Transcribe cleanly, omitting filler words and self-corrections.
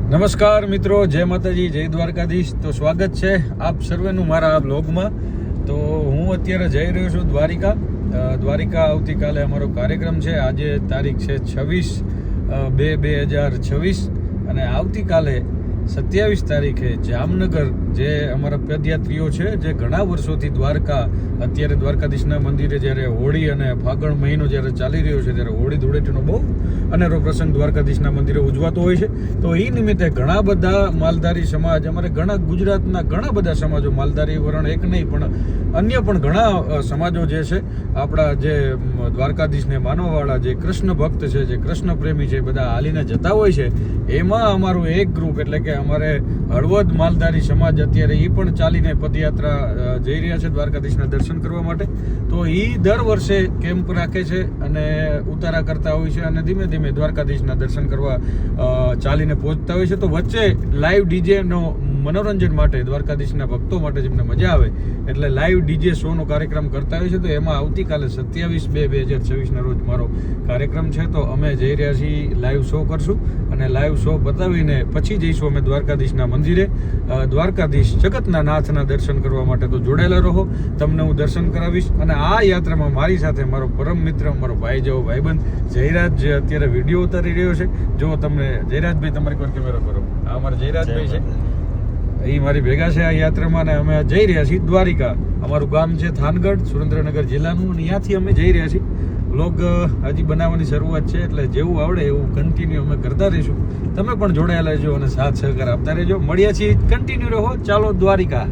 નમસ્કાર મિત્રો, જય માતાજી, જય દ્વારકાધીશ. તો સ્વાગત છે આપ સર્વેનું મારા આ બ્લોગમાં. તો હું અત્યારે જઈ રહ્યો છું દ્વારિકા. આવતીકાલે અમારો કાર્યક્રમ છે. આજે તારીખ છે 26/2/2026 અને આવતીકાલે 27 તારીખે જામનગર જે અમારા પદયાત્રીઓ છે જે ઘણા વર્ષોથી અત્યારે દ્વારકાધીશના મંદિરે જ્યારે હોળી અને ફાગણ મહિનો જ્યારે ચાલી રહ્યો છે ત્યારે હોળી ધૂળેટીનો બહુ અનેરો પ્રસંગ દ્વારકાધીશના મંદિરે ઉજવાતો હોય છે. તો એ નિમિત્તે ઘણા બધા માલધારી સમાજ, અમારે ગુજરાતના ઘણા બધા સમાજો, માલધારી વરણ એક નહીં પણ અન્ય પણ ઘણા સમાજો જે છે આપણા જે દ્વારકાધીશને માનવાવાળા, જે કૃષ્ણ ભક્ત છે, જે કૃષ્ણ પ્રેમી છે, બધા હાલીને જતા હોય છે. એમાં અમારું એક ગ્રુપ એટલે કે અમારે હળવદ માલધારી સમાજ અત્યારે એ પણ ચાલીને પદયાત્રા જઈ રહ્યા છે દ્વારકાધીશના દર્શન કરવા માટે. તો એ દર વર્ષે કેમ્પ રાખે છે અને ઉતારા કરતા હોય છે અને ધીમે ધીમે દ્વારકાધીશના દર્શન કરવા ચાલીને પહોંચતા હોય છે. તો વચ્ચે લાઈવ ડીજેનો મનોરંજન માટે, દ્વારકાધીશના ભક્તો માટે જેમને મજા આવે એટલે લાઈવ ડીજે શોનો કાર્યક્રમ કરતા હોય છે. તો એમાં આવતીકાલે 27/2/2026 રોજ મારો કાર્યક્રમ છે. તો અમે જઈ રહ્યા છીએ, લાઈવ શો કરશું અને લાઈવ શો બતાવીને પછી જઈશું અમે દ્વારકાધીશના મંદિરે, દ્વારકાધીશ જગતના નાથના દર્શન કરવા માટે. તો જોડાયેલા રહો, તમને હું દર્શન કરાવીશ. અને આ યાત્રામાં મારી સાથે મારો પરમ મિત્ર, મારો ભાઈ જેવો ભાઈબંધ જયરાજ, જે અત્યારે વિડીયો ઉતારી રહ્યો છે. જો તમને જયરાજભાઈ, તમારી પર કેમેરો કરો, આ અમારા જયરાજભાઈ છે, એ મારી ભેગા છે આ યાત્રામાં. અને અમે જઈ રહ્યા છીએ દ્વારિકા. અમારું ગામ છે થાનગઢ, સુરેન્દ્રનગર જિલ્લાનું, અને ત્યાંથી અમે જઈ રહ્યા છીએ. વ્લોગ હજી બનાવવાની શરૂઆત છે એટલે જેવું આવડે એવું કન્ટિન્યુ અમે કરતા રહીશું. તમે પણ જોડાયેલા રહેજો અને સાથ સહકાર આપતા રહેજો. મળ્યા છીએ, કન્ટિન્યુ રહો. ચાલો દ્વારિકા.